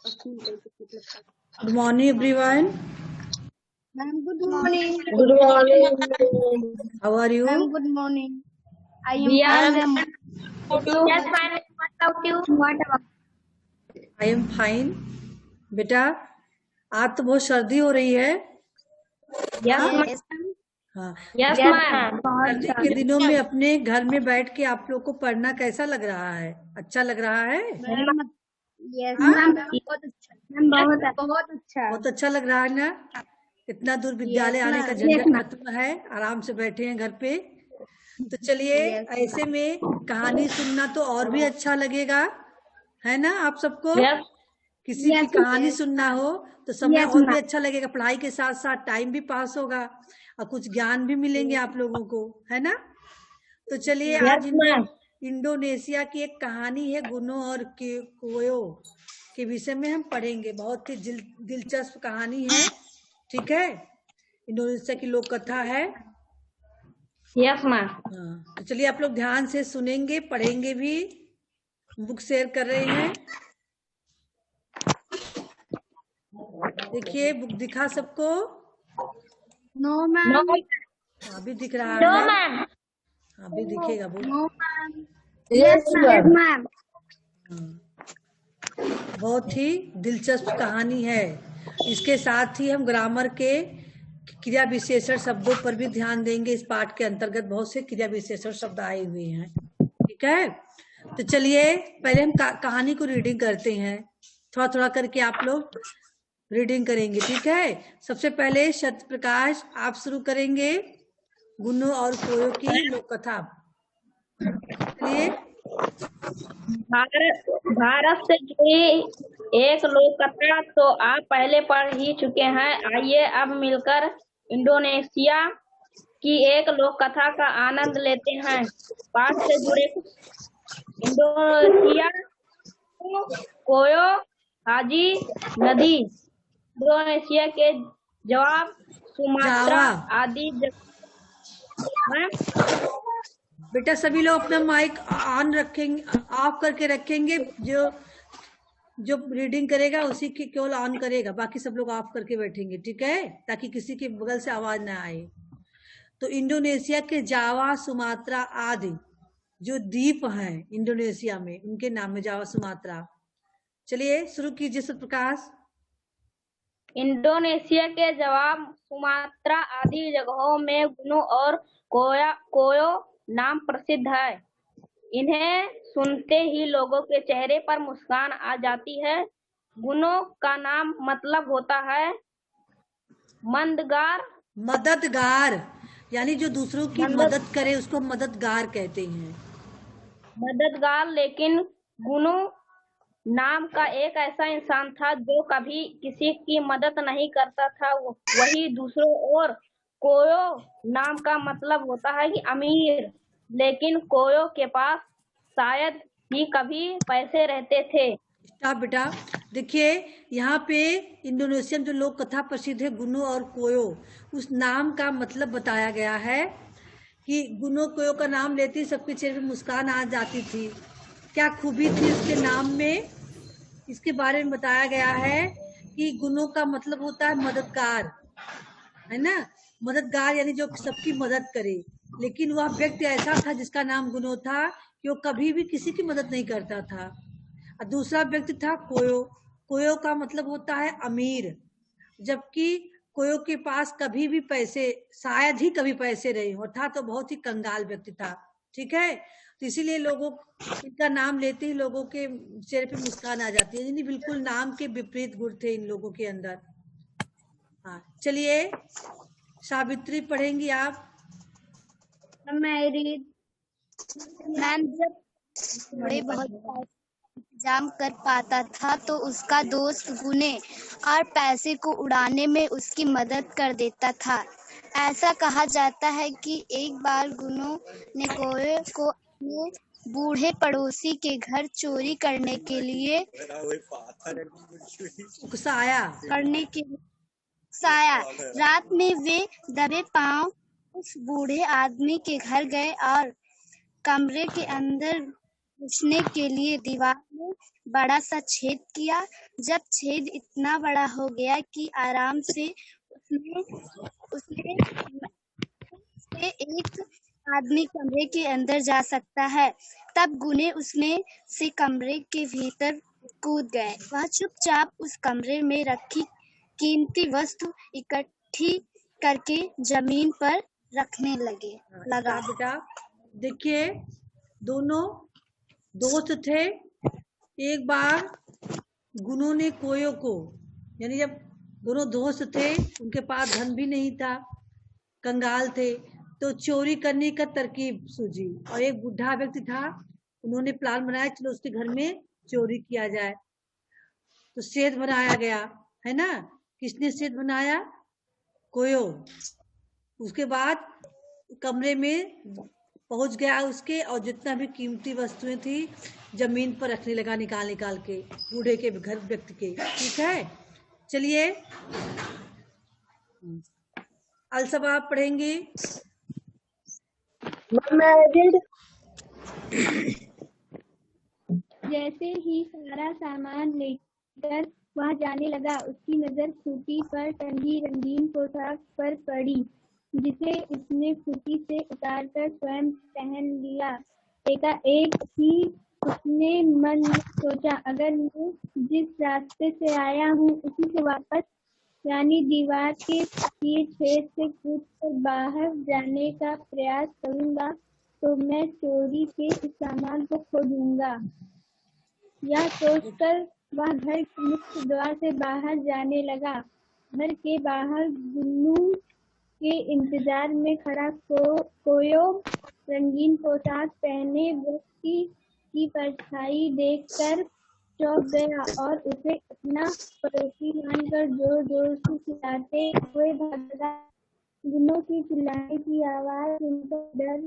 Good morning, everyone. Ma'am, good morning. Good morning. How are you? Ma'am, good morning. I am We are fine, ma'am. yes, fine. What about you? What about I am fine. बेटा आज तो बहुत सर्दी हो रही है। yes, हाँ? ma'am. हाँ। Yes, ma'am. सर्दी के दिनों में अपने घर में बैठ के आप लोग को पढ़ना कैसा लग रहा है? अच्छा लग रहा है? मैम, यस हाँ? मैम, बहुत अच्छा। मैम, बहुत अच्छा। बहुत अच्छा लग रहा है ना? इतना दूर विद्यालय आने का ma'am. झंझट खत्म है, आराम से बैठे हैं घर पे। तो चलिए ऐसे में कहानी सुनना तो और भी अच्छा लगेगा, है ना आप सबको? Yes, किसी की कहानी सुनना हो तो समय Yes, और भी ma'am. अच्छा लगेगा, पढ़ाई के साथ साथ टाइम भी पास होगा और कुछ ज्ञान भी मिलेंगे आप लोगों को, है ना? तो चलिए आज ma'am. इंडोनेशिया की एक कहानी है गुनो और कोयो के विषय में हम पढ़ेंगे। बहुत ही दिलचस्प कहानी है, ठीक है? इंडोनेशिया की लोक कथा है। Yes, ma'am. हाँ, तो चलिए आप लोग ध्यान से सुनेंगे, पढ़ेंगे भी। बुक शेयर कर रहे हैं, देखिए बुक दिखा सबको? No, No, ma'am. अभी दिख रहा no, है, ma'am. अभी दिखेगा book. No, ma'am. Yes, Yes, ma'am. बहुत ही दिलचस्प कहानी है। इसके साथ ही हम ग्रामर के क्रिया विशेषण शब्दों पर भी ध्यान देंगे। इस पाठ के अंतर्गत बहुत से क्रिया विशेषण शब्द आए हुए हैं, ठीक है? तो चलिए पहले हम कहानी को रीडिंग करते हैं, थोड़ा थोड़ा करके आप लोग रीडिंग करेंगे, ठीक है? सबसे पहले सत्य प्रकाश आप शुरू करेंगे गुन्नू और कोयो की लोक कथा। चलिए। भारत से जुड़ी एक लोक कथा तो आप पहले पढ़ ही चुके हैं। आइए अब मिलकर इंडोनेशिया की एक लोक कथा का आनंद लेते हैं। पाठ से जुड़े इंडोनेशिया कोयो हाजी नदी इंडोनेशिया के जवाब सुमात्रा आदि बेटा सभी लोग अपना माइक ऑन रखेंगे, ऑफ करके रखेंगे। जो रीडिंग करेगा उसी की केवल ऑन करेगा, बाकी सब लोग ऑफ करके बैठेंगे, ठीक है? ताकि किसी के बगल से आवाज ना आए। तो इंडोनेशिया के जावा सुमात्रा आदि जो द्वीप हैं इंडोनेशिया में, उनके नाम है जावा सुमात्रा। चलिए शुरू कीजिए सत्यप्रकाश। इंडोनेशिया के जवाब सुमात्रा आदि जगहों में गुनो और कोयो नाम प्रसिद्ध है। इन्हें सुनते ही लोगों के चेहरे पर मुस्कान आ जाती है। गुनो का नाम मतलब होता है मददगार, यानी जो दूसरों की मदद करे उसको मददगार कहते हैं। मददगार, लेकिन गुनो नाम का एक ऐसा इंसान था जो कभी किसी की मदद नहीं करता था, वही दूसरों। और कोयो नाम का मतलब होता है कि अमीर, लेकिन कोयो के पास शायद ही कभी पैसे रहते थे। बेटा देखिए यहाँ पे इंडोनेशिया में जो लोक कथा प्रसिद्ध है गुनो और कोयो, उस नाम का मतलब बताया गया है कि गुनो कोयो का नाम लेते ही सबके चेहरे पे मुस्कान आ जाती थी। क्या खूबी थी उसके नाम में, इसके बारे में बताया गया है कि गुनो का मतलब होता है मददगार, है ना? मददगार यानी जो सबकी मदद करे। लेकिन वह व्यक्ति ऐसा था जिसका नाम गुनो था कि वो कभी भी किसी की मदद नहीं करता था। और दूसरा व्यक्ति था कोयो। कोयो का मतलब होता है अमीर, जबकि कोयो के पास कभी भी पैसे, शायद ही कभी पैसे रहे हो, था तो बहुत ही कंगाल व्यक्ति था, ठीक है? तो इसीलिए लोगों इनका नाम लेते ही लोगों के चेहरे पे मुस्कान आ जाती है, यानी बिल्कुल नाम के विपरीत गुण थे इन लोगों के अंदर। हाँ चलिए सावित्री पढ़ेंगी आप। मैम जब थोड़े बहुत इंतजाम कर पाता था तो उसका दोस्त गुने और पैसे को उड़ाने में उसकी मदद कर देता था। ऐसा कहा जाता है कि एक बार गुनो ने कोयो को अपने बूढ़े पड़ोसी के घर चोरी करने के लिए उकसाया। रात में वे दबे पांव उस बूढ़े आदमी के घर गए और कमरे के अंदर घुसने के लिए दीवार में बड़ा सा छेद किया। जब छेद इतना बड़ा हो गया कि आराम से उसमें उसमें से एक आदमी कमरे के अंदर जा सकता है, तब गुने उसमें से कमरे के भीतर कूद गए। वह चुपचाप उस कमरे में रखी कीमती वस्तु इकट्ठी करके जमीन पर रखने लगा। हाँ बेटा, देखिए दोनों दोस्त थे। एक बार गुनू ने कोयो को, यानी जब दोनों दोस्त थे, उनके पास धन भी नहीं था, कंगाल थे, तो चोरी करने का तरकीब सूझी। और एक बुढ़ा व्यक्ति था, उन्होंने प्लान बनाया चलो उसके घर में चोरी किया जाए। तो सेठ बनाया गया, है ना। किसने सेठ बनाया? कोयो। उसके बाद कमरे में पहुंच गया उसके, और जितना भी कीमती वस्तुएं थी जमीन पर रखने लगा, निकाल निकाल के बूढ़े के घर व्यक्ति के। ठीक है, चलिए अलसबा आप पढ़ेंगे। जैसे ही सारा सामान लेकर वह जाने लगा, उसकी नजर खूंटी पर टंगी रंगीन पोशाक पर पड़ी, जिसे उसने खूंटी से उतारकर स्वयं पहन लिया। एकाएक ही उसने मन में सोचा, अगर मैं जिस रास्ते से आया हूँ उसी से वापस, यानी दीवार के छेद से कूदकर बाहर जाने का प्रयास करूंगा, तो मैं चोरी के इस सामान को खो दूंगा। यह सोचकर वह घर के मुख्य द्वार से बाहर जाने लगा। घर के बाहर गुन्नू के इंतजार में खड़ा कोयो रंगीन पोशाक पहने व्यक्ति की परछाई देखकर चौंक गया और उसे अपना पड़ोसी मानकर जोर जोर से चिल्लाते हुए भागा। गुन्नू की चिल्लाने की आवाज सुनकर डर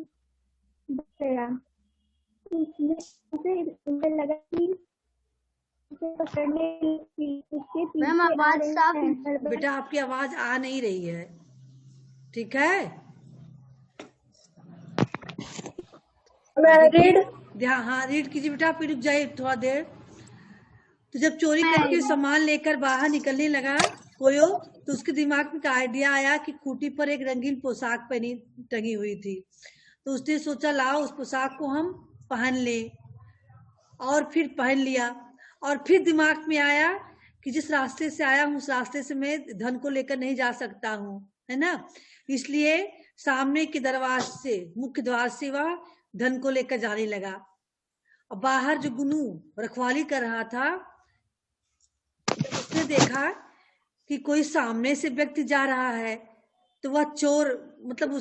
गया। उसे लगा कि उसे पकड़ने उसके पीछे बेटा आपकी आवाज आ नहीं रही है, ठीक है। हाँ रीड कीजिए बेटा, फिर रुक जाइए थोड़ा देर। तो जब चोरी करके सामान लेकर बाहर निकलने लगा कोयो, तो उसके दिमाग में एक आइडिया आया कि खूंटी पर एक रंगीन पोशाक पहनी टंगी हुई थी। तो उसने सोचा लाओ उस पोशाक को हम पहन ले, और फिर पहन लिया। और फिर दिमाग में आया कि जिस रास्ते से आया हूँ उस रास्ते से मैं धन को लेकर नहीं जा सकता हूँ, है ना। इसलिए सामने के दरवाजे से, मुख्य द्वार से वह धन को लेकर जाने लगा। और बाहर जो गुनू रखवाली कर रहा था, उसने देखा कि कोई सामने से व्यक्ति जा रहा है, तो वह चोर मतलब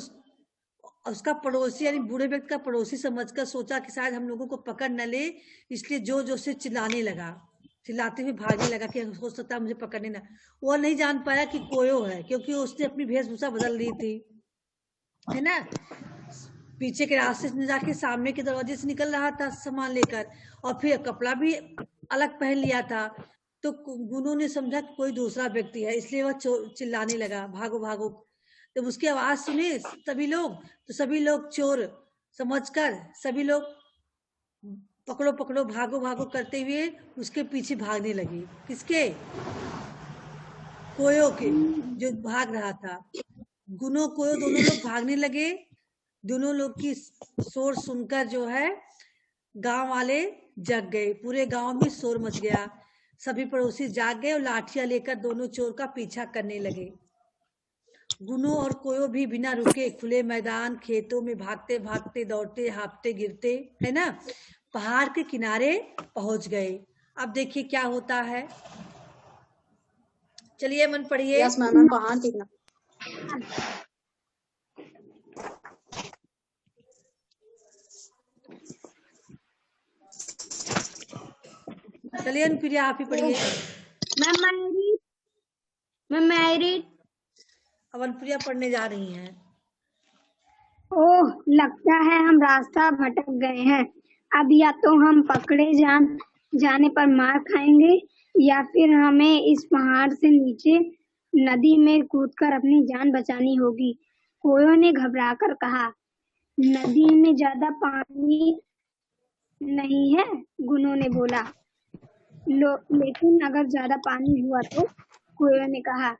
उसका पड़ोसी यानी बूढ़े व्यक्ति का पड़ोसी समझकर सोचा कि शायद हम लोगों को पकड़ न ले, इसलिए जोर जोर से चिल्लाने लगा, चिल्लाते हुए भागने लगा कि हो सकता है मुझे पकड़ने ना। वो नहीं जान पाया कि कोयो है, क्योंकि उसने अपनी वेशभूषा बदल ली थी, है ना। पीछे के रास्ते से जाके सामने के दरवाजे से निकल रहा था सामान लेकर, और फिर कपड़ा भी अलग पहन लिया था। तो गुनू ने समझा कि कोई दूसरा व्यक्ति है, इसलिए वह चिल्लाने लगा भागो भागो। जब उसकी आवाज सुने सभी लोग, तो सभी लोग चोर समझकर सभी लोग पकड़ो पकड़ो भागो भागो करते हुए उसके पीछे भागने लगे। किसके? कोयो के, जो भाग रहा था। गुनो कोयो दोनों लोग भागने लगे। दोनों लोग की शोर सुनकर जो है गांव वाले जग गए, पूरे गांव में शोर मच गया। सभी पड़ोसी जाग गए और लाठियां लेकर दोनों चोर का पीछा करने लगे। गुनो और कोयो भी बिना रुके खुले मैदान, खेतों में भागते भागते, दौड़ते, हाँफते, गिरते, है ना, पहाड़ के किनारे पहुंच गए। अब देखिए क्या होता है। चलिए मन पढ़िए। चलिए अनुप्रिया आप ही पढ़िए। अब अनुप्रिया पढ़ने जा रही हैं। ओह, लगता है हम रास्ता भटक गए हैं। अब या तो हम पकड़े जाने पर मार खाएंगे, या फिर हमें इस पहाड़ से नीचे नदी में कूदकर अपनी जान बचानी होगी। कोयो ने घबराकर कहा। नदी में ज्यादा पानी नहीं है, गुनों ने बोला। लेकिन अगर ज्यादा पानी हुआ तो? कोयो ने कहा।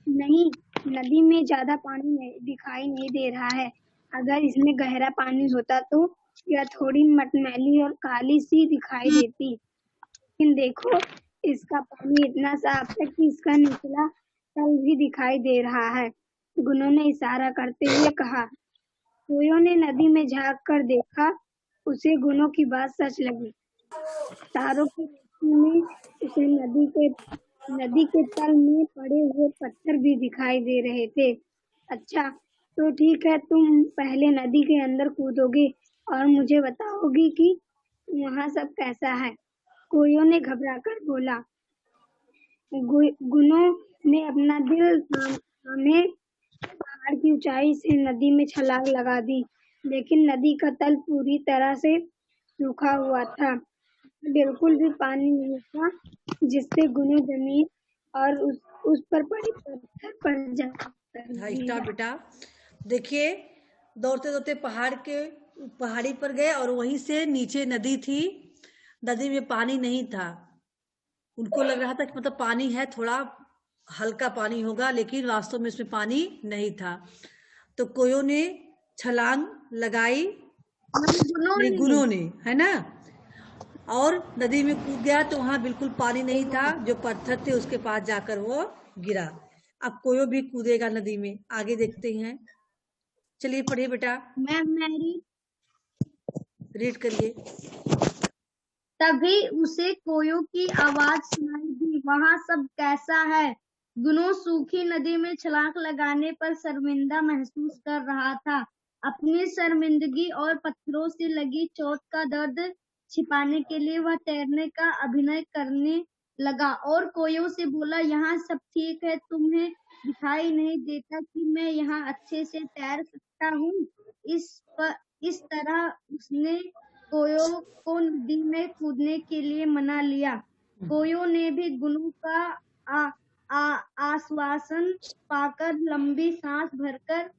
नहीं, नदी में ज्यादा पानी दिखाई नहीं दे रहा है। अगर इसमें गहरा पानी होता तो यह थोड़ी मटमैली और काली सी दिखाई देती। लेकिन देखो, इसका पानी इतना साफ है कि इसका निचला तल भी दिखाई दे रहा है, गुनों ने इशारा करते हुए कहा। कोयो ने नदी में झांक कर देखा। उसे गुनों की बात सच लगी। तारों की रोशनी में उसे नदी के तल में पड़े हुए पत्थर भी दिखाई दे रहे थे। अच्छा, तो ठीक है, तुम पहले नदी के अंदर कूदोगे और मुझे बताओगी कि वहाँ सब कैसा है? कोयो ने घबराकर बोला। गुनों ने अपना दिल थामे पहाड़ की ऊंचाई से नदी में छलांग लगा दी, लेकिन नदी का तल पूरी तरह से सूखा हुआ था। बिल्कुल भी पानी नहीं था, जिससे गुनों जमीन और उस पर पड़े पत्थर पर जा स्टॉप बेटा। देखिए, दौड़ते दौड़ते पहाड़ी पर गए और वहीं से नीचे नदी थी। नदी में पानी नहीं था। उनको लग रहा था कि मतलब पानी है, थोड़ा हल्का पानी होगा, लेकिन वास्तव में इसमें पानी नहीं था। तो कोयो ने छलांग लगाई, गुनों ने, है ना, और नदी में कूद गया। तो वहां बिल्कुल पानी नहीं था। जो पत्थर थे उसके पास जाकर वो गिरा। अब कोयो भी कूदेगा नदी में। आगे देखते हैं। चलिए पढ़िए बेटा। Ma'am Mary. रीड करिए। तभी उसे कोयो की आवाज सुनाई दी। वहाँ सब कैसा है? गुनों सूखी नदी में छलांग लगाने पर शर्मिंदा महसूस कर रहा था। अपनी शर्मिंदगी और पत्थरों से लगी चोट का दर्द छिपाने के लिए वह तैरने का अभिनय करने लगा और कोयो से बोला, यहाँ सब ठीक है? तुम्हें दिखाई नहीं देता कि मैं यहाँ अच्छे से तैर सकता हूँ? इस तरह उसने कोयो को नदी में कूदने के लिए मना लिया। कोयो ने भी गुनों का आश्वासन पाकर लंबी सांस भरकर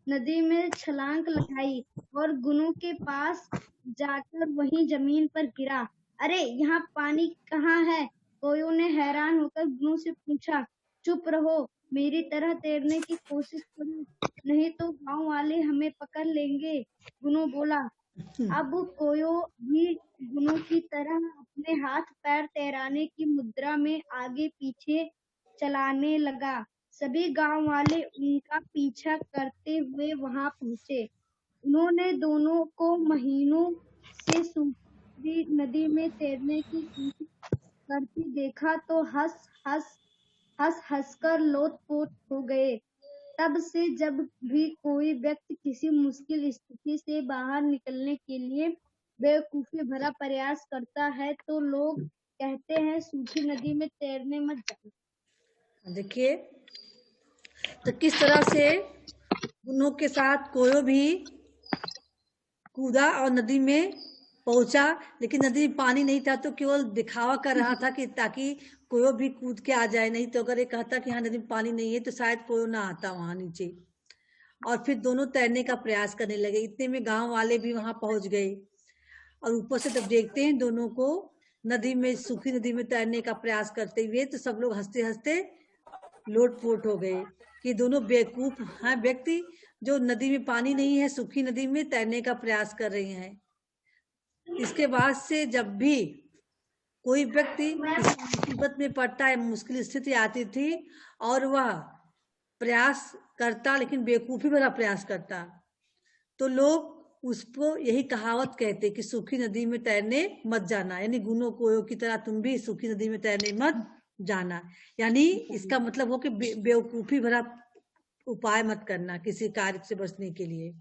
नदी में छलांग लगाई और गुनों के पास जाकर वहीं जमीन पर गिरा। अरे, यहाँ पानी कहाँ है? कोयो ने हैरान होकर गुनों से पूछा। चुप रहो, मेरी तरह तैरने की कोशिश करो, नहीं तो गांव वाले हमें पकड़ लेंगे, गुनों बोला। अब कोयो भी गुनों की तरह अपने हाथ पैर तैराने की मुद्रा में आगे पीछे चलाने लगा। सभी गांव वाले उनका पीछा करते हुए वहां पहुंचे। उन्होंने दोनों को महीनों से सूखी नदी में तैरने की कोशिश करते देखा तो हंस कर लोटपोट हो गए। तब से जब भी कोई व्यक्ति किसी मुश्किल स्थिति से बाहर निकलने के लिए बेवकूफी भरा प्रयास करता है तो लोग कहते हैं सूखी नदी में तैरने मत जाओ। देखिए, तो किस तरह से गुनों के साथ कोयो भी कूदा और नदी में पहुंचा, लेकिन नदी में पानी नहीं था। तो केवल दिखावा कर रहा था कि ताकि कोयो भी कूद के आ जाए। नहीं तो अगर ये कहता कि हाँ नदी में पानी नहीं है तो शायद कोयो ना आता वहां नीचे। और फिर दोनों तैरने का प्रयास करने लगे। इतने में गांव वाले भी वहां पहुंच गए और ऊपर से जब देखते हैं दोनों को नदी में, सूखी नदी में तैरने का प्रयास करते हुए, तो सब लोग हंसते हंसते लोटपोट हो गए कि दोनों बेवकूफ हैं व्यक्ति जो नदी में पानी नहीं है, सूखी नदी में तैरने का प्रयास कर रहे हैं। इसके बाद से जब भी कोई व्यक्ति मुसीबत में पड़ता है, मुश्किल स्थिति आती थी और वह प्रयास करता, लेकिन बेवकूफी भरा प्रयास करता, तो लोग उसको यही कहावत कहते कि सूखी नदी में तैरने मत जाना। यानी गुनों कोयो की तरह तुम भी सूखी नदी में तैरने मत जाना। यानी इसका मतलब हो कि बेवकूफी भरा उपाय मत करना किसी कार्य से बचने के लिए,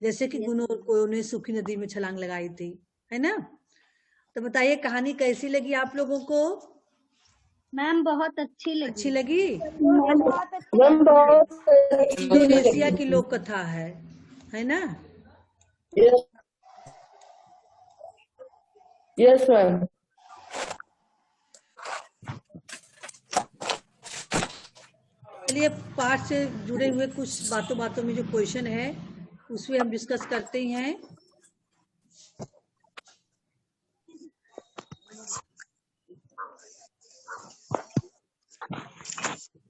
जैसे कि गुनों और कोयो ने सूखी नदी में छलांग लगाई थी, है ना। तो बताइए कहानी कैसी लगी आप लोगों को? मैम बहुत अच्छी लगी। अच्छी लगी? मैम बहुत इंडोनेशिया की लोक कथा है ना? Yes ma'am. चलिए, पाठ से जुड़े हुए कुछ बातों में जो क्वेश्चन है उसमें हम डिस्कस करते हैं।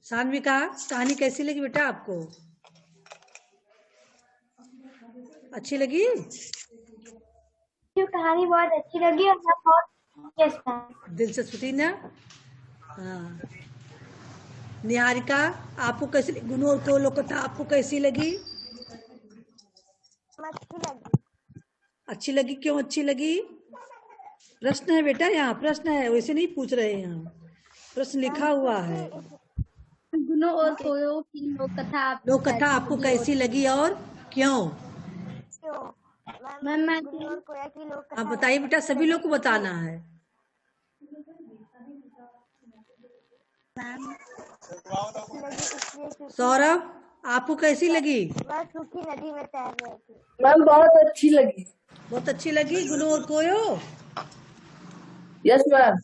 सानवी का कहानी कैसी लगी बेटा आपको? अच्छी लगी? कहानी बहुत अच्छी लगी और मैं बहुत दिलचस्प थी ना? हाँ। निहारिका आपको कैसी लगी? गुनु और कोलो कथा आपको कैसी लगी? अच्छी लगी। क्यों अच्छी लगी? प्रश्न है बेटा, यहाँ प्रश्न है, वैसे नहीं पूछ रहे हैं, यहाँ प्रश्न लिखा हुआ है। गुनों और कोयों की लोक कथा आपको कैसी लगी और क्यों? मैम मैं आप बताइए बेटा, सभी लोग को बताना है। सौरभ आपको कैसी लगी? वह सूखी नदी में तैर रहे थे। मैम बहुत अच्छी लगी। बहुत अच्छी लगी। गुनु और कोयो? Yes ma'am.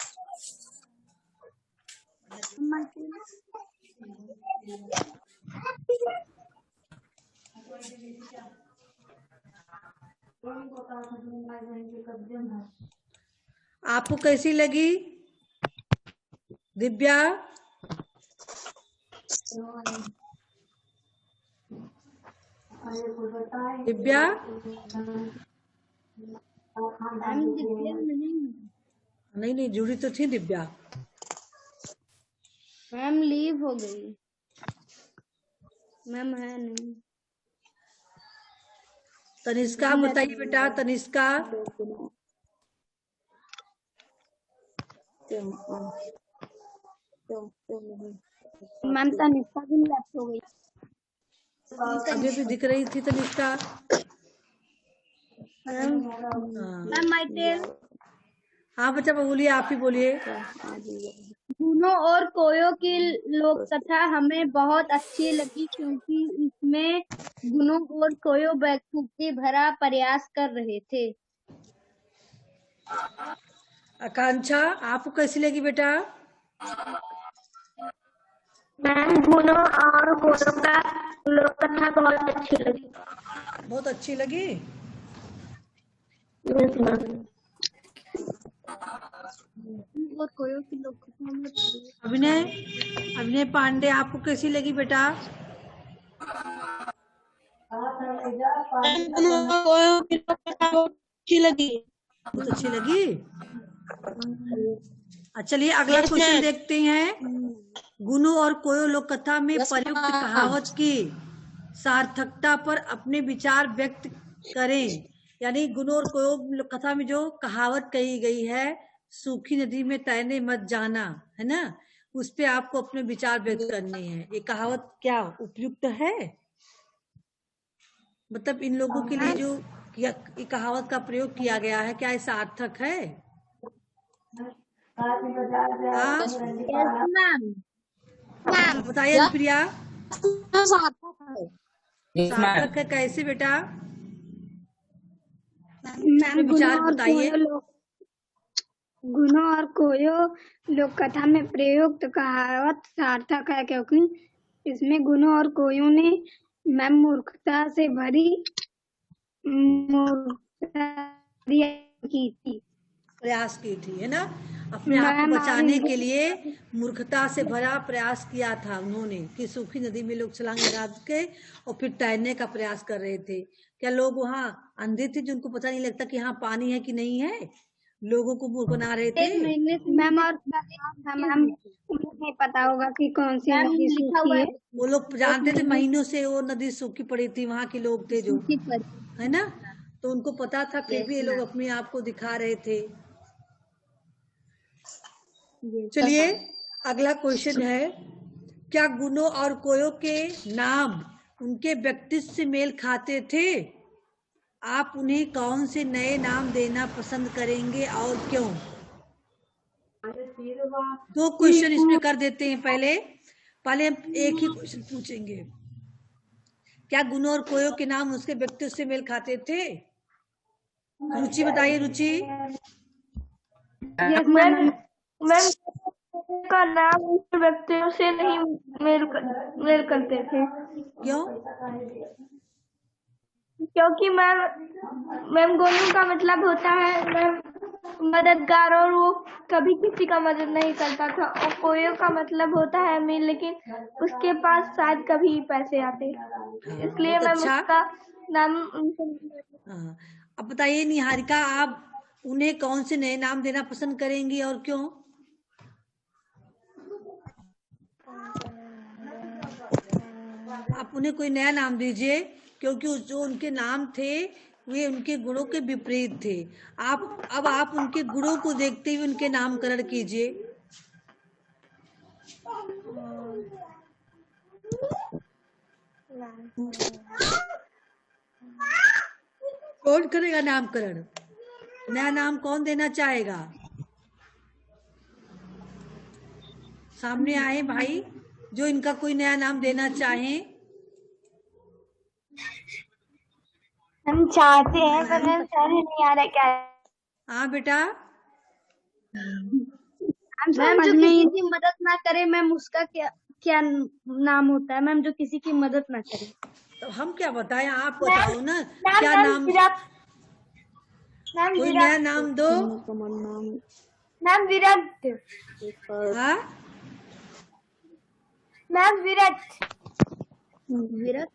आपको कैसी लगी? दिव्या? दिव्या? नहीं जुड़ी तो थी दिव्या। मैम लीव हो गई। मैम है नहीं। तनिष्का बताइए बेटा, तनिष्का? मैम तनिष्का भी लेफ्ट हो गई। अभी भी दिख रही थी तनिष्का। Ma'am my tell. हाँ बच्चा बोलिए, आप ही बोलिए। गुनों और कोयों की लोक कथा हमें बहुत अच्छी लगी क्योंकि इसमें गुनों और कोयों बेवकूफी भरा प्रयास कर रहे थे। आकांक्षा आपको कैसी लगी बेटा? मैम गुनों और कोयों का लोक कथा बहुत अच्छी लगी। बहुत अच्छी लगी। और कोयों की लोक कथा में अभिनय पांडे आपको कैसी लगी बेटा? अच्छी लगी। बहुत अच्छी लगी। चलिए अगला क्वेश्चन देखते हैं। गुनु और कोयो लोक कथा में प्रयुक्त कहावत की सार्थकता पर अपने विचार व्यक्त करें। यानी गुनु और कोयो लोक कथा में जो कहावत कही गई है, सूखी नदी में तैरने मत जाना, है ना, उस पे आपको अपने विचार व्यक्त करने हैं। ये कहावत क्या उपयुक्त है? मतलब इन लोगों के लिए जो ये कहावत का प्रयोग किया गया है, क्या ये सार्थक है? बताइए प्रिया। सार्थक है कैसे बेटा? मैम विचार बताइए। गुनों और कोयो लोक कथा में प्रयुक्त कहावत सार्थक है क्योंकि इसमें गुनों और कोयों ने मैम मूर्खता से भरी प्रयास की थी, है ना, अपने आप को बचाने के लिए मूर्खता से भरा प्रयास किया था उन्होंने कि सूखी नदी में लोग छलांग लगा के और फिर तैरने का प्रयास कर रहे थे। क्या लोग वहाँ अंधे थे जिनको पता नहीं लगता कि यहाँ पानी है कि नहीं है? लोगों को मूर्ख बना रहे थे। मैम और मैम उन्हें नहीं पता होगा कि कौन सी नदी सूखी है। वो लोग जानते थे महीनों से वो नदी सूखी पड़ी थी, वहाँ के लोग थे जो, है ना, तो उनको पता था, फिर भी ये लोग अपने आप को दिखा रहे थे। चलिए अगला क्वेश्चन है, क्या गुनों और कोयों के नाम उनके व्यक्तित्व से मेल खाते थे? आप उन्हें कौन से नए नाम देना पसंद करेंगे और क्यों? दो क्वेश्चन इसमें कर देते हैं। पहले हम एक ही क्वेश्चन पूछेंगे। क्या गुनों और कोयों के नाम उसके व्यक्तित्व से मेल खाते थे? रुचि बताइए। रुचि? मैम का नाम उस व्यक्तियों से नहीं मेल करते थे। क्यों? क्योंकि मैम गोनू का मतलब होता है मैम मददगार और वो कभी किसी का मदद नहीं करता था। और कोयो का मतलब होता है अमीर, लेकिन उसके पास शायद कभी पैसे आते, इसलिए बहुत मैं अच्छा। उसका नाम हाँ, अब बताइए निहारिका, आप उन्हें कौन से नए नाम देना पसंद करेंगी और क्यों? आप उन्हें कोई नया नाम दीजिए, क्योंकि जो उनके नाम थे वे उनके गुणों के विपरीत थे। अब आप उनके गुणों को देखते हुए उनके नामकरण कीजिए। कौन करेगा नामकरण? नया नाम कौन देना चाहेगा? सामने आए भाई, जो इनका कोई नया नाम देना चाहे। हम चाहते हैं पर मैं समझ नहीं आ रहा क्या। हाँ बेटा, मैम जो किसी की मदद ना करे मैम, उसका क्या क्या नाम होता है मैम? जो किसी की मदद ना करे। तो हम क्या बताएं, आप बताओ ना क्या नाम। कोई नया नाम दो। नाम विराट। हाँ, नाम विराट, विराट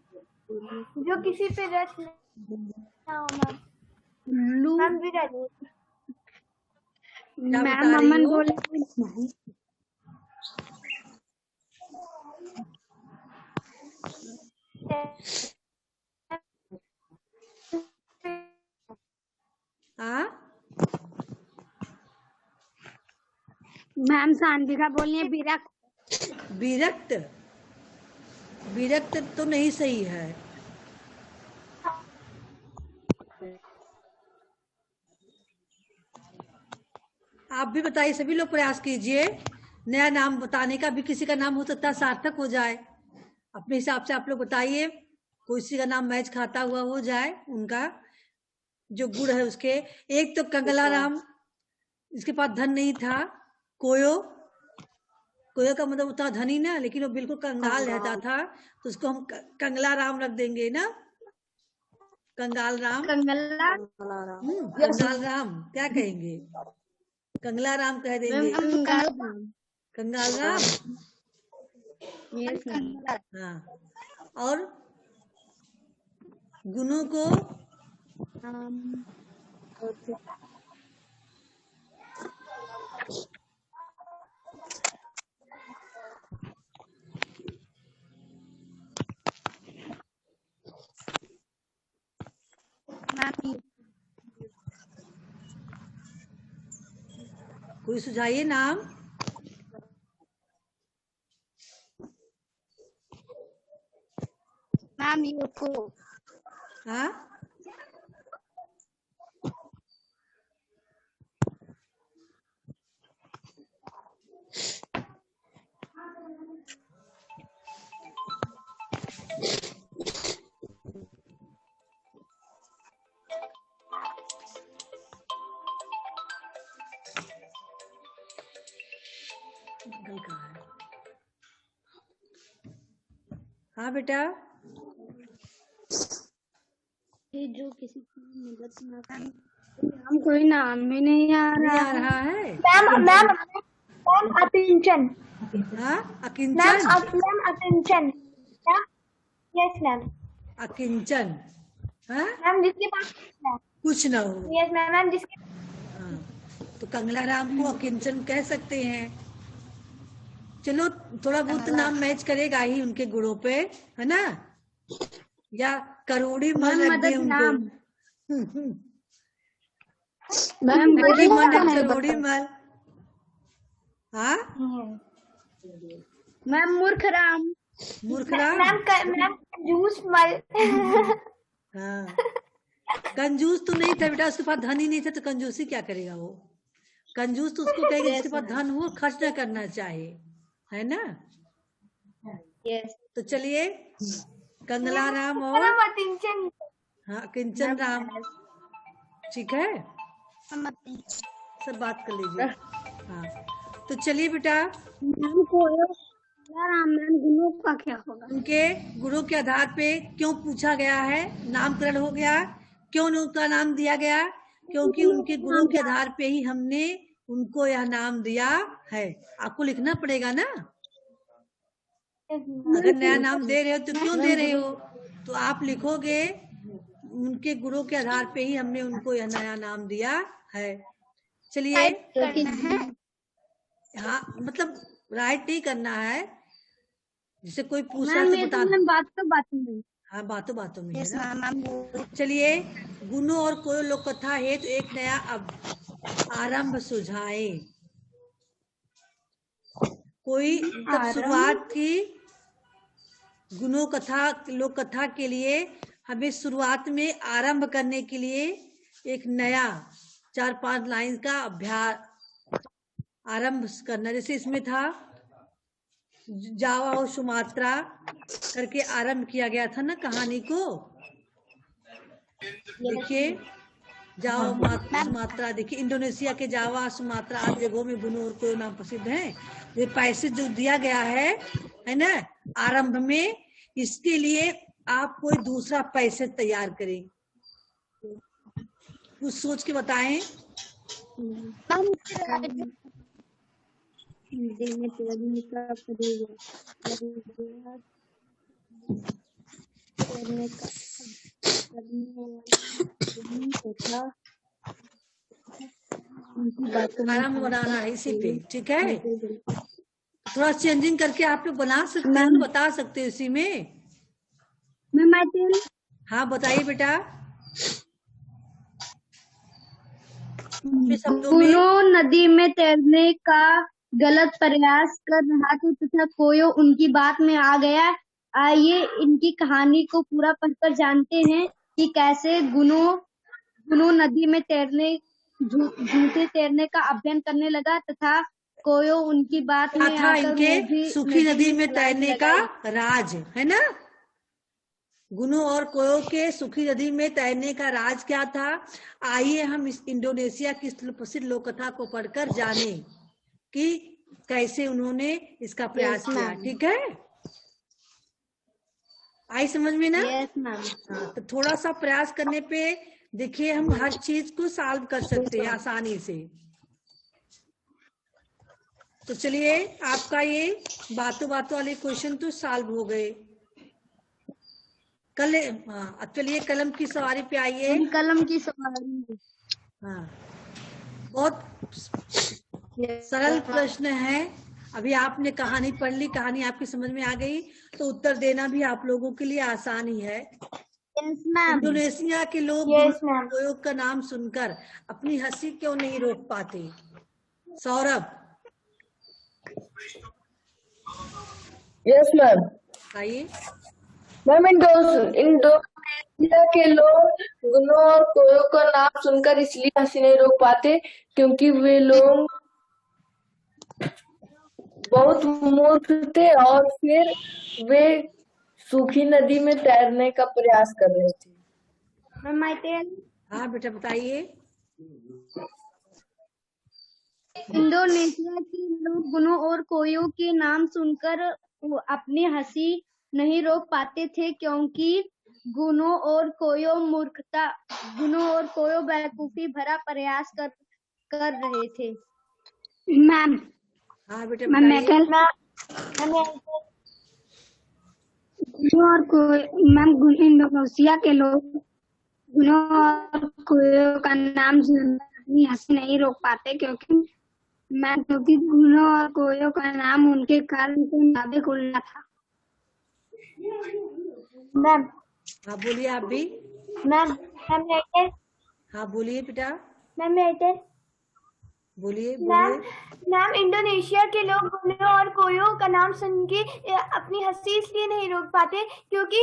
जो किसी पे रच ना हो मैम। लू नाम विराट। क्या मैम बता रही अमन हो? बोले हाँ, मैम सांधिका बोलिए विरक्त। विरक्त। विरक्त तो नहीं सही है। आप भी बताइए, सभी लोग प्रयास कीजिए नया नाम बताने का। भी किसी का नाम हो सकता है सार्थक हो जाए। अपने हिसाब से आप लोग बताइए, कोई किसी का नाम मैच खाता हुआ हो जाए, उनका जो गुण है उसके। एक तो कंगला राम, इसके पास धन नहीं था। कोयो, कोयो का मतलब उतना धनी ना, लेकिन वो बिल्कुल कंगाल रहता था, तो उसको हम कंगला राम रख देंगे ना। कंगाल राम, कंगला कंगाल राम क्या कहेंगे? कंगला राम कह देंगे। कंगाल राम। हाँ, और गुणों को कोई सुझाइए नाम। Ma'am UCO. हाँ, गल कहाँ है? हाँ बेटा, जो किसी की मदद ना करे। हम कोई नाम भी नहीं आ नहीं रहा आ रहा है। Ma'am ma'am ma'am Akinchan. हाँ, ma'am Akinchan. Ma'am Akinchan. Ma'am yes ma'am. Akinchan. हाँ, मैम जिसके पास कुछ ना हो। Yes ma'am. मैम जिसके हाँ, तो कंगला राम को अकिंचन कह सकते हैं। चलो, थोड़ा बहुत नाम मैच करेगा ही उनके गुणों पे, है ना। या करोड़ी मल रख दे उनको। मैम करोड़ी मल है, करोड़ी मल। हाँ, मैम मूर्ख राम। मूर्ख राम। मैम कंजूस मल। हाँ, कंजूस तो नहीं था बेटा, उसके पास धन ही नहीं था, तो कंजूसी क्या करेगा वो? कंजूस तो उसको कहेगा जिसके पास धन हो, खर्च न करना चाहिए, है ना। यस तो चलिए, कंगला राम और मैम अकिंचन। हाँ किंचन राम, ठीक है। सब बात कर लीजिए। हाँ, तो चलिए बेटा, मैम कोयो राम मैम गुणों का क्या होगा? उनके गुणों के आधार पे क्यों पूछा गया है, नामकरण हो गया, क्यों उनका नाम दिया गया, क्योंकि उनके गुणों के आधार पे ही हमने उनको यह नाम दिया है। आपको लिखना पड़ेगा ना, अगर नया नाम दे रहे हो तो क्यों दे रहे हो, तो आप लिखोगे उनके गुणों के आधार पे ही हमने उनको यह नया नाम दिया है। चलिए, हाँ मतलब राइट नहीं करना है, जिसे कोई पूछा तो बता। हाँ, बातों बातों में है ना। चलिए, गुणों और कोई लोक कथा है तो एक नया आरंभ सुझाए। कोई तब शुरुआत की गुणों कथा लोक कथा के लिए हमें शुरुआत में आरंभ करने के लिए एक नया 4-5 लाइन का अभ्यास आरंभ करना। जैसे इसमें था जावा और सुमात्रा करके आरंभ किया गया था ना कहानी को। देखिए, जावा सुमात्रा, देखिए इंडोनेशिया के जावा सुमात्रा आदि जगहों में गुणों और कोयो नाम प्रसिद्ध हैं। ये पैसे जो दिया गया है ना आरंभ में, इसके लिए आप कोई दूसरा पैसे तैयार करें। कुछ सोच के बताएं। आराम बनाना है इसी पे, ठीक है। थोड़ा चेंजिंग करके आप लोग बना सकते हो, बता सकते हो इसी में। हाँ बताइए बेटा। गुणों नदी में तैरने का गलत प्रयास कर रहा था तथा कोयो उनकी बात में आ गया। आइए इनकी कहानी को पूरा पढ़कर जानते हैं कि कैसे गुणों नदी में झूठे तैरने का अभियान करने लगा तथा कोयो उनकी बात में था इनके सूखी नदी में तैरने का राज, है ना। गुणों और कोयो के सूखी नदी में तैरने का राज क्या था। आइए हम इस इंडोनेशिया की प्रसिद्ध लोक कथा को पढ़कर जाने कि कैसे उन्होंने इसका प्रयास किया। ठीक है, आई समझ में ना। हाँ, तो थोड़ा सा प्रयास करने पे देखिए हम हर चीज को सॉल्व कर सकते हैं आसानी से। तो चलिए, आपका ये बातों बातों वाले क्वेश्चन तो सॉल्व हो गए। कल चलिए कलम की सवारी पे आइए। कलम की सवारी। हाँ, बहुत सरल प्रश्न है। अभी आपने कहानी पढ़ ली, कहानी आपकी समझ में आ गई तो उत्तर देना भी आप लोगों के लिए आसान ही है। इंडोनेशिया के लोग कोयो का नाम सुनकर अपनी हंसी क्यों नहीं रोक पाते। सौरभ। Yes ma'am. आइए मैम, इंडोनेशिया के लोग गुणों और कोयो का नाम सुनकर इसलिए हंसी नहीं रोक पाते क्योंकि वे लोग बहुत मूर्ख थे और फिर वे सूखी नदी में तैरने का प्रयास कर रहे थे। हाँ बेटा बताइए। इंडोनेशिया के लोग गुणों और कोयो के नाम सुनकर अपनी हंसी नहीं रोक पाते थे क्योंकि गुणों और कोयो बेवकूफी भरा प्रयास कर रहे थे। मैम। हाँ बेटा मैम इंडोनेशिया के लोग गुणों और कोयो का नाम सुनकर अपनी हंसी नहीं रोक पाते क्योंकि गुणों और कोयो का नाम उनके कर्म के मुताबिक उल्टा था। मैम। हाँ बोलिए आप भी। मैम हाँ बोलिए बेटा। मैम बोलिए। मैम इंडोनेशिया के लोग गुणों और कोयो का नाम सुन के अपनी हंसी इसलिए नहीं रोक पाते क्योंकि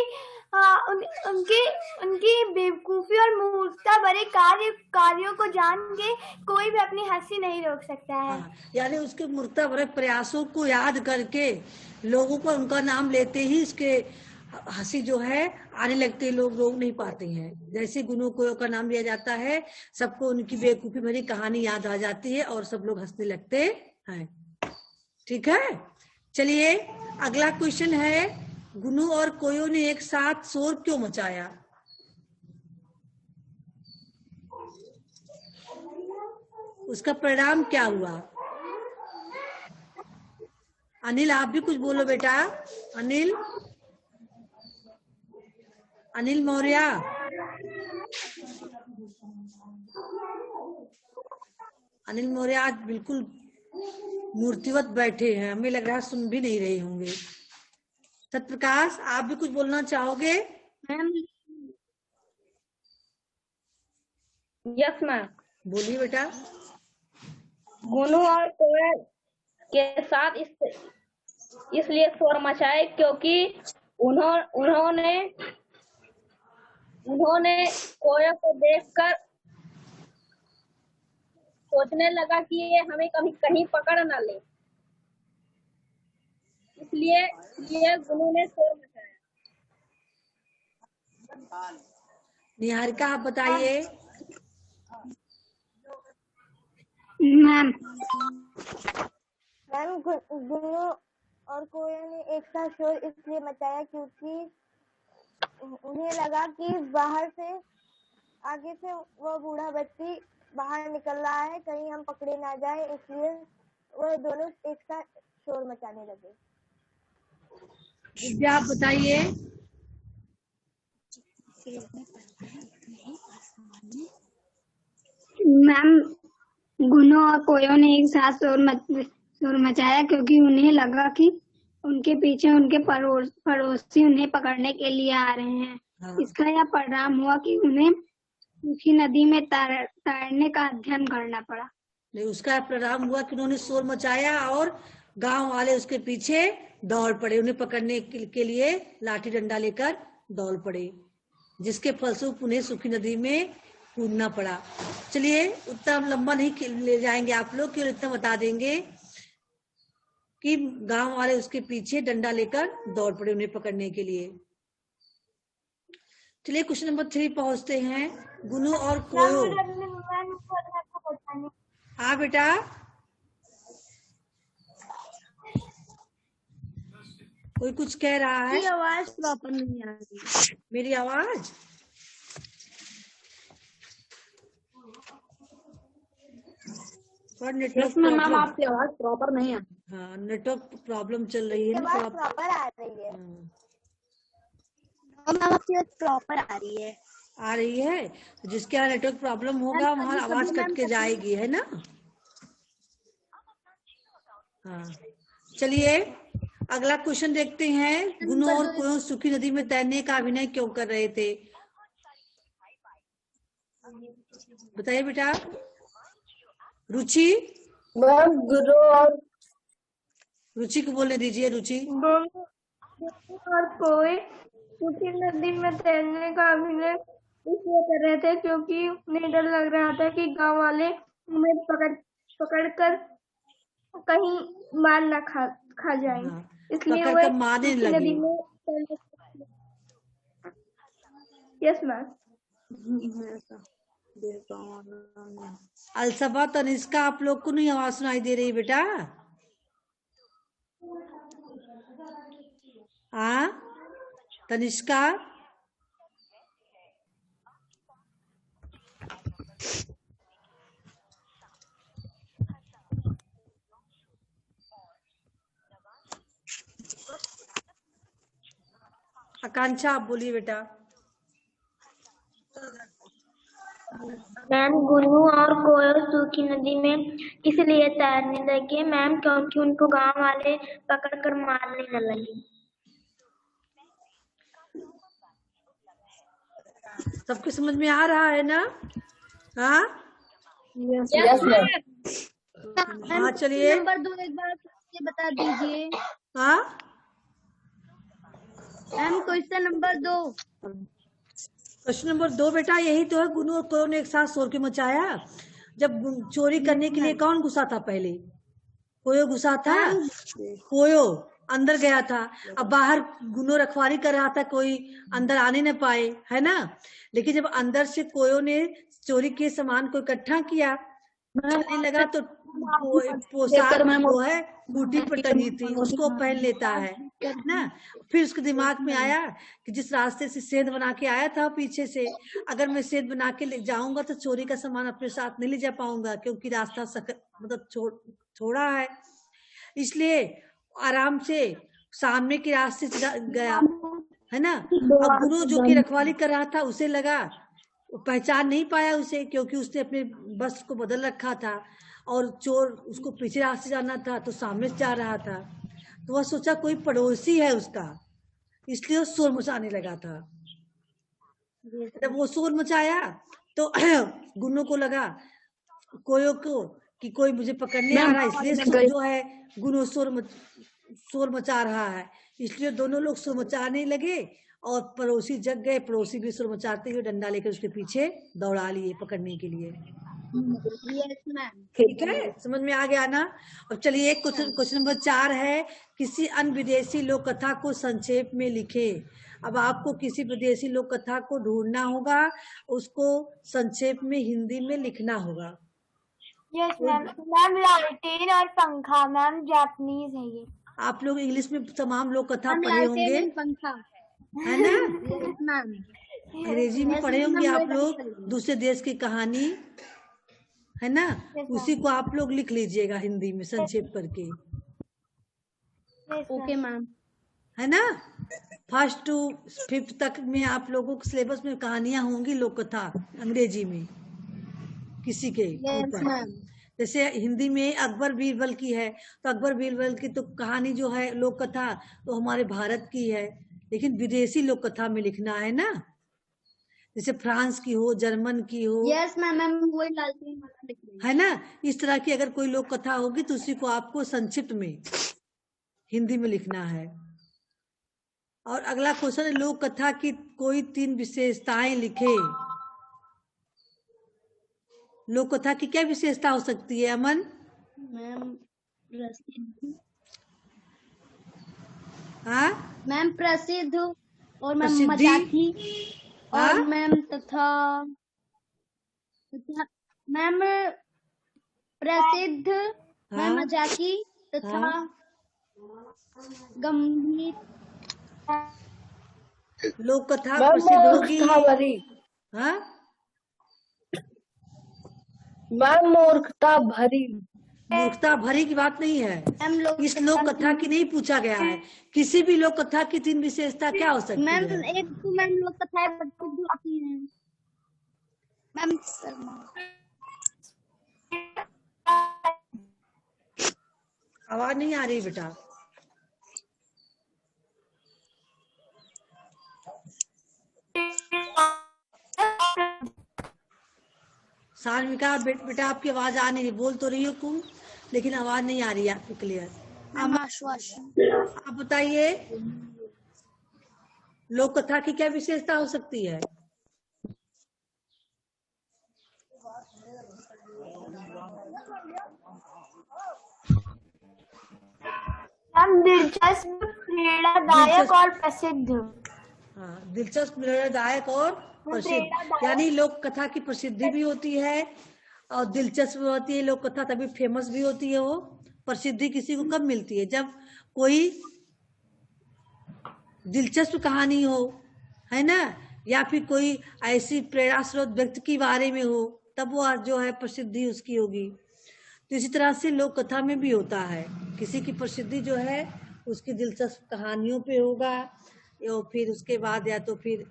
उनकी बेवकूफी और मूर्खता भरे कार्यों को जान के कोई भी अपनी हंसी नहीं रोक सकता है। हाँ, यानी उसके मूर्खता भरे प्रयासों को याद करके लोगों पर उनका नाम लेते ही इसके हंसी जो है आने लगते, लोग रोक नहीं पाते हैं। जैसे गुणों कोयो का नाम लिया जाता है, सबको उनकी बेवकूफी भरी कहानी याद आ जाती है और सब लोग हंसने लगते हैं। ठीक है, चलिए अगला क्वेश्चन है, गुणों और कोयो ने एक साथ शोर क्यों मचाया। उसका परिणाम क्या हुआ? अनिल आप भी कुछ बोलो बेटा। अनिल अनिल मौर्य। अनिल मौर्य आज बिल्कुल मूर्तिवत बैठे हैं, हमें लग रहा है सुन भी नहीं रहे होंगे। सत्यप्रकाश आप भी कुछ बोलना चाहोगे? Ma'am yes ma'am. बोलिए बेटा। गुनु और कोयल के साथ इसलिए शोर मचाए क्योंकि उन्होंने कोयल को देखकर सोचने लगा कि ये हमें कभी कहीं पकड़ ना ले, इसलिए ये गुनु ने शोर मचाया। निहारिका आप बताइए। मैम गुनु और कोयल ने एक साथ शोर इसलिए मचाया क्योंकि उन्हें लगा कि बाहर से आगे से वो बूढ़ा व्यक्ति बाहर निकल रहा है, कहीं हम पकड़े ना जाए, इसलिए वो दोनों एक साथ शोर मचाने लगे। विद्या आप बताइए। मैम गुनो और कोयो ने एक साथ शोर मचाया क्योंकि उन्हें लगा कि उनके पीछे उनके पड़ोसी उन्हें पकड़ने के लिए आ रहे हैं। हाँ। इसका यह परिणाम हुआ कि उन्हें सूखी नदी में तैरने का अध्ययन करना पड़ा। नहीं, उसका परिणाम हुआ कि उन्होंने शोर मचाया और गांव वाले उसके पीछे दौड़ पड़े, उन्हें पकड़ने के लिए लाठी डंडा लेकर दौड़ पड़े, जिसके फलस्वरूप उन्हें सूखी नदी में कूदना पड़ा। चलिए उतना लंबा नहीं ले जाएंगे आप लोग, केवल इतना बता देंगे कि गांव वाले उसके पीछे डंडा लेकर दौड़ पड़े उन्हें पकड़ने के लिए। चलिए क्वेश्चन नंबर 3 पहुंचते हैं। गुनु और कोयो। हाँ बेटा। कोई कुछ कह रहा है? आवाज प्रॉपर नहीं आ रही। मेरी आवाज नेटवर्क मैम आपकी आवाज प्रॉपर नहीं आ रही। हाँ नेटवर्क प्रॉब्लम चल रही है ना, प्रॉपर आ रही है। मैम आपकी आवाज प्रॉपर आ रही है। आ रही है। जिसके यहाँ नेटवर्क प्रॉब्लम होगा वहाँ आवाज कट के जाएगी, है ना। हाँ चलिए अगला क्वेश्चन देखते हैं। गुनु और कोयो सूखी नदी में तैरने का अभिनय क्यों कर रहे थे? बताइए बेटा। रुचि। मैम गुरु और रुचि को बोलने दीजिए। रुचि। और कोई सूखी नदी में तैरने का अभिनय इसलिए कर रहे थे क्योंकि उन्हें डर लग रहा था कि गांव वाले उन्हें पकड़ कर कहीं मार ना खा जाएं। हाँ, इसलिए पकड़ वे कर मारने सूखी नदी लगे। में यस मैम। अलसबा तनिष्का आप लोग को नहीं आवाज सुनाई दे रही बेटा? हाँ तनिष्का। आकांक्षा आप बोलिए बेटा। मैम गुनु और कोयल सूखी नदी में इसलिए तैरने लगे मैम क्योंकि उनको गांव वाले पकड़कर मारने न लगे। सबके समझ में आ रहा है ना? हाँ यस मैम। हाँ चलिए। नंबर 2 एक बार फिर बता दीजिए। हाँ ma'am question number 2। Question number 2 बेटा यही तो है। गुनु और कोयो ने एक साथ शोर क्यों मचाया? जब चोरी करने के लिए कौन घुसा था पहले? कोयो घुसा था। कोयो अंदर गया था। अब बाहर गुनु रखवाली कर रहा था, कोई अंदर आने न पाए, है ना। लेकिन जब अंदर से कोयो ने चोरी के सामान को इकट्ठा किया, चलने लगा तो पोशाक वो है बूटी पर टंगी थी, उसको पहन लेता है, ना। फिर उसके दिमाग में आया कि जिस रास्ते से सेंध बना के आया था पीछे से, अगर मैं सेंध बना के ले जाऊंगा तो चोरी का सामान अपने साथ नहीं ले जा पाऊंगा, क्योंकि रास्ता मतलब छोड़ा है। इसलिए आराम से सामने के रास्ते से गया, है ना। अब गुरु जो कि रखवाली कर रहा था उसे लगा, पहचान नहीं पाया उसे, क्योंकि उसने अपने बस को बदल रखा था और चोर उसको पीछे रास्ते जाना था तो सामने से जा रहा था। तो वह सोचा कोई पड़ोसी है उसका, इसलिए वो शोर मचाने लगा था। जब वो शोर मचाया तो गुन्नू को लगा, कोयो को, कि कोई मुझे पकड़ने आ रहा है, इसलिए जो है गुन्नू शोर मचा रहा है, इसलिए दोनों लोग शोर मचाने लगे और पड़ोसी जग गए। पड़ोसी भी शोर मचाते हुए डंडा लेकर उसके पीछे दौड़ा लिए पकड़ने के लिए। ठीक है, समझ में आ गया ना। अब चलिए क्वेश्चन नंबर 4 है, किसी अन्य विदेशी लोक कथा को संक्षेप में लिखे। अब आपको किसी विदेशी लोक कथा को ढूंढना होगा, उसको संक्षेप में हिंदी में लिखना होगा। Yes ma'am. मैम लालटेन और पंखा मैम जापानीज है ये। आप लोग इंग्लिश में तमाम लोक कथा पढ़े होंगे, है ना। अंग्रेजी में पढ़े होंगे आप लोग, दूसरे देश की कहानी, है ना। उसी को आप लोग लिख लीजिएगा हिंदी में संक्षेप करके। Okay ma'am. है ना। 1st to 5th तक में आप लोगों के सिलेबस में कहानियां होंगी लोक कथा अंग्रेजी में किसी के ऊपर। जैसे हिंदी में अकबर बीरबल की है, तो अकबर बीरबल की तो कहानी जो है लोक कथा तो हमारे भारत की है, लेकिन विदेशी लोक कथा में लिखना है ना। जैसे फ्रांस की हो, जर्मन की हो। यस मैम, वही लालटेन वाला लिख रही हूं। है ना। इस तरह की अगर कोई लोक कथा होगी तो उसी को आपको संक्षिप्त में हिंदी में लिखना है। और अगला क्वेश्चन है, लोक कथा की कोई 3 विशेषताएं लिखे। लोक कथा की क्या विशेषता हो सकती है अमन? मैम प्रसिद्ध। हाँ मैम प्रसिद्ध और मैम प्रसिद्धि। मजाकी और हाँ? मैम तथा मैम प्रसिद्ध, मैम मजाकी तथा हाँ? गंभीर। लोक कथा मैम प्रसिद्ध होगी। मूर्खता भरी। हाँ मैम मूर्खता भरी। मूर्खता भरी की बात नहीं है, मैम इस लोक कथा की नहीं पूछा गया है। किसी भी लोक कथा की 3 विशेषता क्या हो सकती मैम है? एक तो मैम लोग कथाएं प्रसिद्ध होती हैं। मैम आवाज नहीं आ रही बेटा। सान्विका बेटा आपकी आवाज आ नहीं रही, बोल तो रही हो तुम लेकिन आवाज नहीं आ रही है आपको क्लियर। आप बताइए लोक कथा की क्या विशेषता हो सकती है? मैम दिलचस्प, प्रेरणादायक और प्रसिद्ध। हाँ, दिलचस्प, प्रेरणादायक और प्रसिद्ध, यानी लोक कथा की प्रसिद्धि भी होती है और दिलचस्प भी होती है। लोक कथा तभी फेमस भी होती है। वो प्रसिद्धि किसी को कब मिलती है? जब कोई दिलचस्प कहानी हो, है ना, या फिर कोई ऐसी प्रेरणा स्रोत व्यक्ति के बारे में हो, तब वो जो है प्रसिद्धि उसकी होगी। तो इसी तरह से लोक कथा में भी होता है, किसी की प्रसिद्धि जो है उसकी दिलचस्प कहानियों पे होगा, या फिर उसके बाद या तो फिर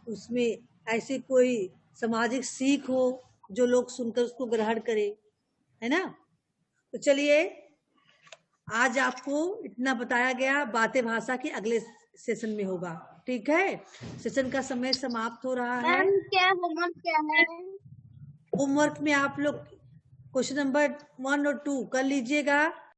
उसमें ऐसी कोई सामाजिक सीख हो जो लोग सुनकर उसको ग्रहण करे, है ना। तो चलिए आज आपको इतना बताया गया, बातें भाषा के अगले सेशन में होगा। ठीक है, सेशन का समय समाप्त हो रहा है। मैम क्या होमवर्क क्या है? होमवर्क में आप लोग क्वेश्चन नंबर 1 और 2 कर लीजिएगा।